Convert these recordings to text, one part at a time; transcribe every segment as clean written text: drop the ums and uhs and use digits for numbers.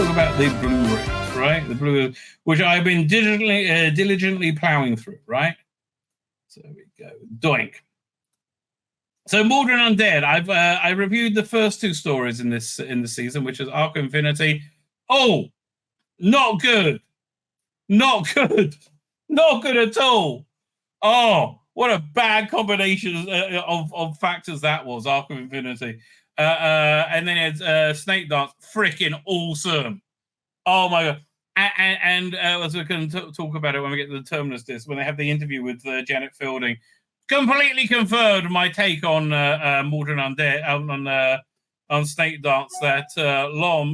talk about the Blu-rays, right? The Blu, which I've been diligently plowing through, right? So there we go. Doink. So Mawdryn Undead, I reviewed the first two stories in the season, which is Arc of Infinity. Oh, not good. Not good. Not good at all. Oh, what a bad combination of factors that was, Arc of Infinity. And then it's Snake Dance, freaking awesome. Oh my god. And as we're going to talk about it when we get to the Terminus disc, when they have the interview with Janet Fielding, completely confirmed my take on Mawdryn Undead, on Snake Dance, that Lom,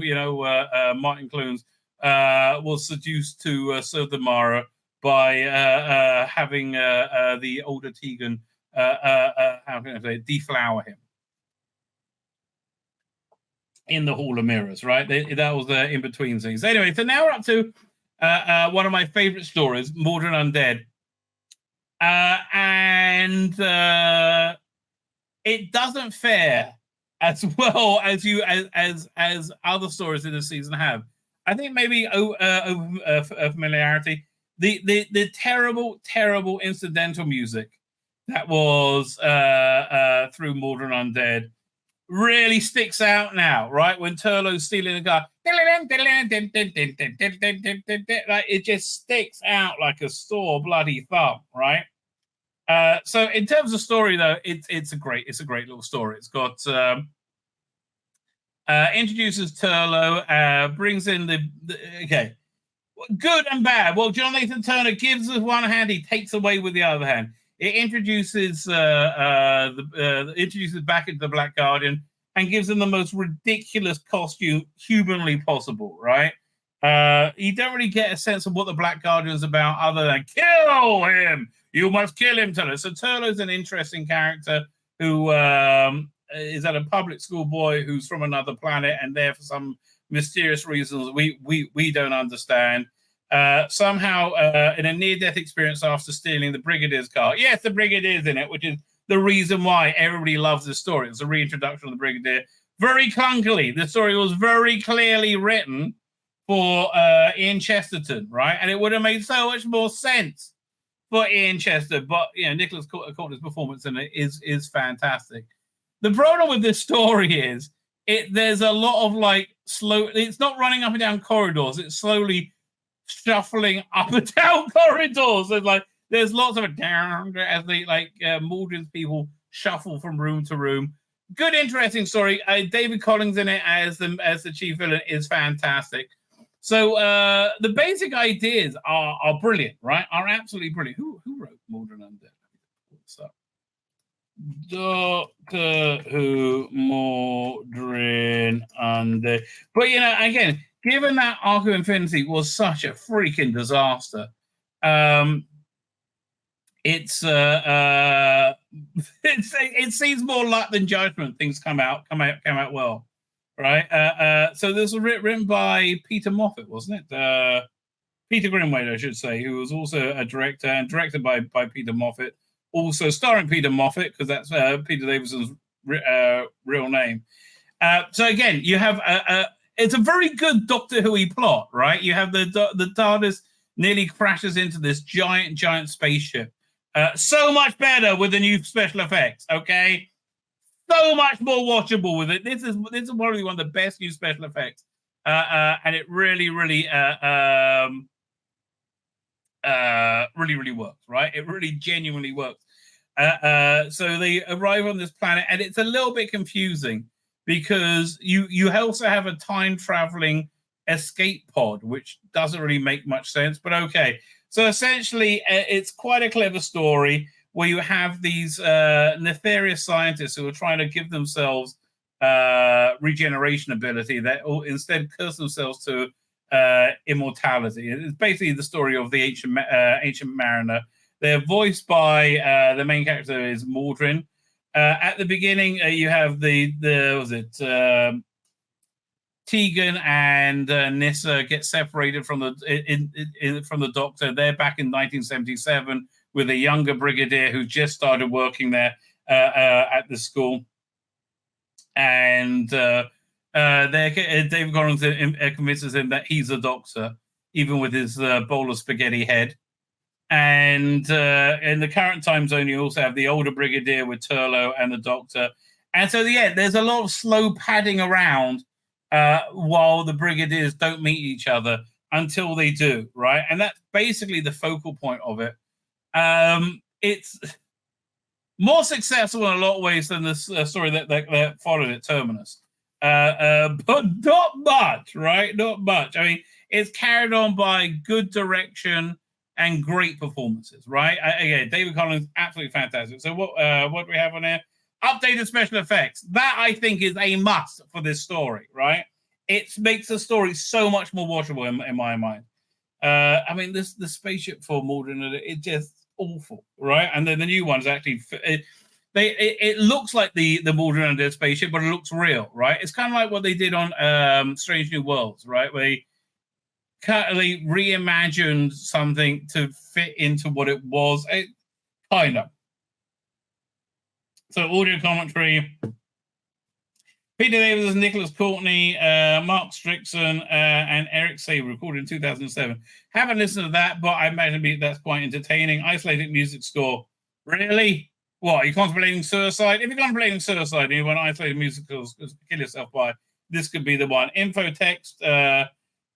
Martin Clunes, was seduced to serve the Mara by having the older Tegan, how can I say, deflower him in the Hall of Mirrors, right? That was the in-between things. Anyway, so now we're up to one of my favorite stories, Mawdryn Undead. And it doesn't fare as well as other stories in the season have. I think maybe familiarity. The terrible incidental music that was through Mawdryn Undead really sticks out now, right? When Turlough's stealing the car, like, it just sticks out like a sore bloody thumb, right? So in terms of story, though, it's a great little story. It's got introduces Turlough, brings in the okay, good and bad. Well, John Nathan Turner gives with one hand, he takes away with the other hand. It introduces introduces back into the Black Guardian and gives them the most ridiculous costume humanly possible, right? You don't really get a sense of what the Black Guardian's about other than kill him. You must kill him, Turlough. So Turlough's an interesting character who is at a public school boy who's from another planet, and there for some mysterious reasons we don't understand. Somehow in a near-death experience after stealing the Brigadier's car. Yes, the Brigadier's in it, which is the reason why everybody loves this story. It's a reintroduction of the Brigadier. Very clunkily. The story was very clearly written for Ian Chesterton, right? And it would have made so much more sense for Ian Chester. But, Nicholas Courtney's performance in it is fantastic. The problem with this story is there's a lot of slow. It's not running up and down corridors. It's slowly shuffling up and down corridors. There's lots of it down as they Mawdryn's people shuffle from room to room. Good, interesting story. David Collins in it as the chief villain is fantastic. So the basic ideas are brilliant, right? Are absolutely brilliant. Who wrote Mawdryn Undead? Doctor Who Mawdryn Undead. But again, given that Arc of Infinity was such a freaking disaster, it seems more luck than judgment. Things come out well, right? So this was written by Peter Moffat, wasn't it? Peter Greenway, I should say, who was also a director, and directed by Peter Moffat. Also starring Peter Moffat, because that's Peter Davison's real name. So again, you have it's a very good Doctor Who-y plot, right? You have the TARDIS nearly crashes into this giant spaceship. So much better with the new special effects, okay? So much more watchable with it. This is probably one of the best new special effects, and it really works, right? It really genuinely works. So they arrive on this planet, and it's a little bit confusing because you also have a time traveling escape pod, which doesn't really make much sense, but okay. So essentially, it's quite a clever story where you have these nefarious scientists who are trying to give themselves regeneration ability that instead curse themselves to immortality. It's basically the story of the ancient mariner. They're voiced by the main character is Mawdryn. At the beginning, you have Tegan and Nyssa get separated from the Doctor. They're back in 1977 with a younger brigadier who just started working there at the school, and David Collins convinces him that he's a doctor, even with his bowl of spaghetti head. And in the current time zone, you also have the older brigadier with Turlo and the doctor. And so, yeah, there's a lot of slow padding around while the brigadiers don't meet each other until they do, right? And that's basically the focal point of it. It's more successful in a lot of ways than the story that followed it, Terminus. But not much, right? Not much. I mean, it's carried on by good direction and great performances, right? Again, David Collins, absolutely fantastic. So what do we have on here? Updated special effects. That, I think, is a must for this story, right? It makes the story so much more watchable in my mind. I mean, the spaceship for Mawdryn, it's just awful, right? And then the new one's actually... It looks like the Mawdryn Undead spaceship, but it looks real, right? It's kind of like what they did on Strange New Worlds, right? Where they reimagined something to fit into what it was. Kind of. So audio commentary. Peter Davis, Nicholas Courtney, Mark Strickson, and Eric Saber, recorded in 2007. Haven't listened to that, but I imagine that's quite entertaining. Isolated music score. Really? What, are you contemplating suicide? If you're contemplating suicide and you want isolated music scores to kill yourself by, this could be the one. Info text,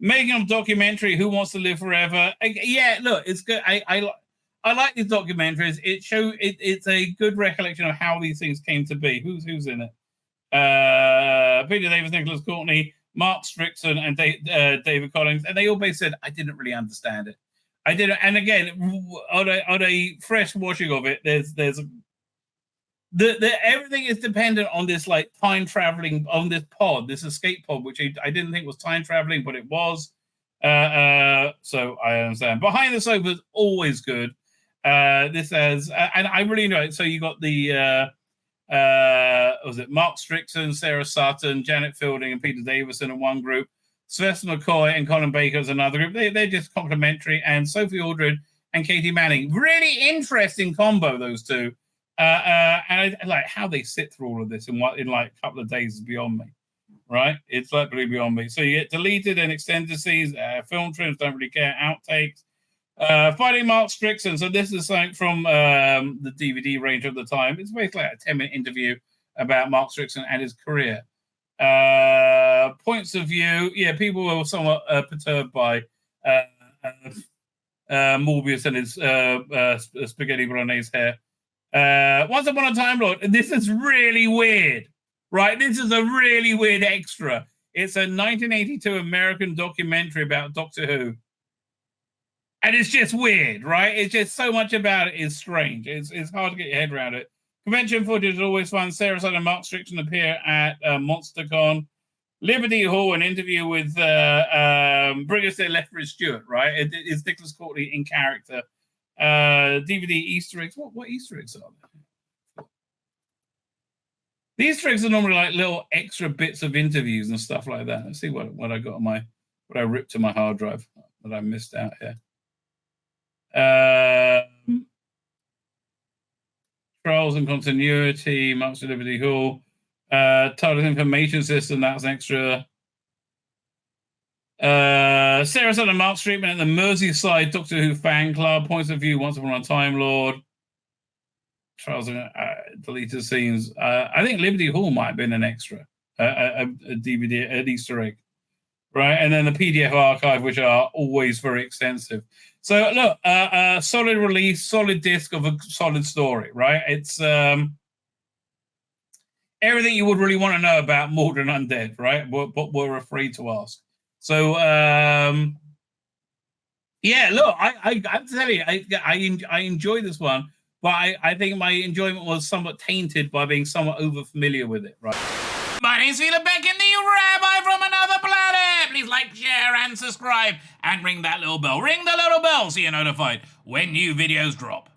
making of documentary, Who Wants to Live Forever? Yeah, look, it's good. I like these documentaries. It's a good recollection of how these things came to be. Who's in it? Peter Davis, Nicholas Courtney, Mark Strickson, and David Collins, and they all basically said, I didn't really understand it. I didn't. And again, on a fresh watching of it, there's everything is dependent on this like time traveling on this pod, this escape pod, which I didn't think was time traveling, but it was. So I understand. Behind the Sofa is always good. This has, and I really know it. So you got the was it Mark Strickson, Sarah Sutton, Janet Fielding, and Peter Davison in one group. Sylvester McCoy and Colin Baker is another group. They're just complimentary. And Sophie Aldred and Katie Manning. Really interesting combo, those two. And I like how they sit through all of this in like a couple of days is beyond me. Right? It's literally beyond me. So you get deleted and extended scenes, film trims, don't really care, outtakes. Fighting Mark Strickson. So this is something from the DVD range of the time. It's basically like a 10-minute interview about Mark Strickson and his career. Points of view. Yeah, people were somewhat perturbed by Morbius and his spaghetti bolognese hair. Once Upon a Time Lord. This is really weird, right? This is a really weird extra. It's a 1982 American documentary about Doctor Who. And it's just weird, right? It's just so much about it is strange. It's hard to get your head around it. Convention footage is always fun. Sarah Sutton and Mark Strickson appear at MonsterCon. Liberty Hall, an interview with Brigadier Lethbridge Stewart, right? It's Nicholas Courtney in character. DVD Easter eggs. What Easter eggs are there? The Easter eggs are normally like little extra bits of interviews and stuff like that. Let's see what I got on what I ripped to my hard drive that I missed out here. Trials and Continuity, Marks of Liberty Hall, TARDIS Information System, that's an extra. Sarah Sutton and Mark Streetman at the Merseyside Doctor Who fan club, points of view, Once Upon a Time Lord, Trials and deleted scenes. I think Liberty Hall might have been an extra, a DVD, an Easter egg. Right, and then the PDF archive, which are always very extensive. So look, solid release, solid disc of a solid story, right? It's everything you would really want to know about Mawdryn Undead, right? But we're afraid to ask. So yeah, look, I tell you, I enjoy this one, but I think my enjoyment was somewhat tainted by being somewhat over familiar with it, right? My name's Tzvi Lebetkin, the Rabbi from another planet. Please like, share, and subscribe, and ring that little bell. Ring the little bell so you're notified when new videos drop.